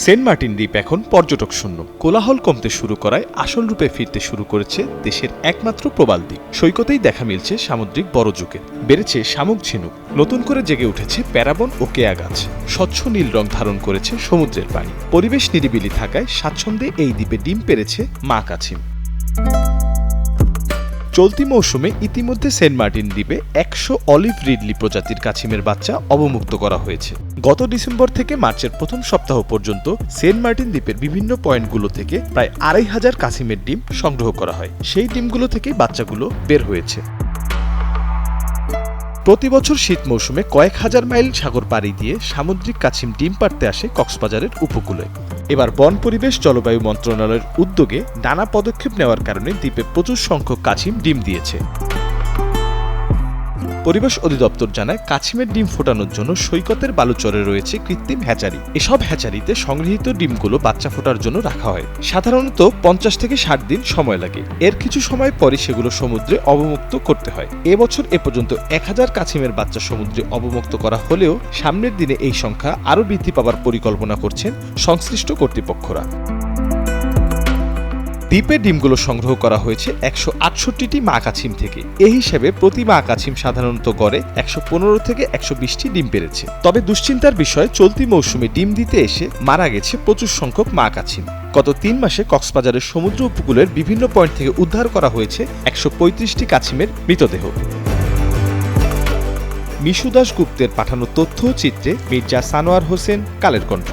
Saint Martin দ্বীপ এখন পর্যটক শূন্য। কোলাহল কমতে শুরু করায় আসল রূপে ফিরতে শুরু করেছে দেশের একমাত্র প্রবাল দ্বীপ। সৈকতেই দেখা মিলছে সামুদ্রিক বড় জোকের, বেড়েছে শামুক ঝিনুক, নতুন করে জেগে উঠেছে প্যারাবন ও কেয়া গাছ, স্বচ্ছ নীল রং ধারণ করেছে সমুদ্রের পানি। পরিবেশ নিরিবিলি থাকায় স্বাচ্ছন্দ্যে এই দ্বীপে ডিম পেড়েছে মা কাছিম। চলতি মৌসুমে ইতিমধ্যে সেন্ট মার্টিন দ্বীপে ১০০ অলিভ রিডলি প্রজাতির কাছিমের বাচ্চা অবমুক্ত করা হয়েছে। গত ডিসেম্বর থেকে মার্চের প্রথম সপ্তাহ পর্যন্ত সেন্ট মার্টিন দ্বীপের বিভিন্ন পয়েন্টগুলো থেকে প্রায় ২৫০০ কাছিমের ডিম সংগ্রহ করা হয়। সেই ডিমগুলো থেকেই বাচ্চাগুলো বের হয়েছে। প্রতি বছর শীত মৌসুমে কয়েক হাজার মাইল সাগর পাড়ি দিয়ে সামুদ্রিক কাছিম ডিম পাড়তে আসে কক্সবাজারের উপকূলে। এবার বন পরিবেশ জলবায়ু মন্ত্রণালয়ের উদ্যোগে নানা পদক্ষেপ নেওয়ার কারণে দ্বীপে প্রচুর সংখ্যক কাছিম ডিম দিয়েছে। পরিবেশ অধিদপ্তর জানায়, কাছিমের ডিম ফোটানোর জন্য সৈকতের বালুচরে রয়েছে কৃত্রিম হ্যাচারি। এসব হ্যাচারিতে সংগৃহীত ডিমগুলো বাচ্চা ফোটার জন্য রাখা হয়। সাধারণত ৫০ থেকে ৬০ দিন সময় লাগে। এর কিছু সময় পরে সেগুলো সমুদ্রে অবমুক্ত করতে হয়। এবছর এ পর্যন্ত ১০০০ কাছিমের বাচ্চা সমুদ্রে অবমুক্ত করা হলেও সামনের দিনে এই সংখ্যা আরও বৃদ্ধি পাওয়ার পরিকল্পনা করছেন সংশ্লিষ্ট কর্তৃপক্ষরা। দ্বীপে ডিমগুলো সংগ্রহ করা হয়েছে ১৬৮টি মা কাছিম থেকে। এই হিসেবে প্রতি মা কাছিম সাধারণত গড়ে ১১৫ থেকে ১২০টি ডিম পেড়েছে। তবে দুশ্চিন্তার বিষয়, চলতি মৌসুমে ডিম দিতে এসে মারা গেছে প্রচুর সংখ্যক মা কাছিম। গত ৩ মাসে কক্সবাজারের সমুদ্র উপকূলের বিভিন্ন পয়েন্ট থেকে উদ্ধার করা হয়েছে ১৩৫টি কাছিমের মৃতদেহ। মিশু দাশগুপ্তের পাঠানো তথ্য চিত্রে মির্জা সানোয়ার হোসেন, কালের কণ্ঠ।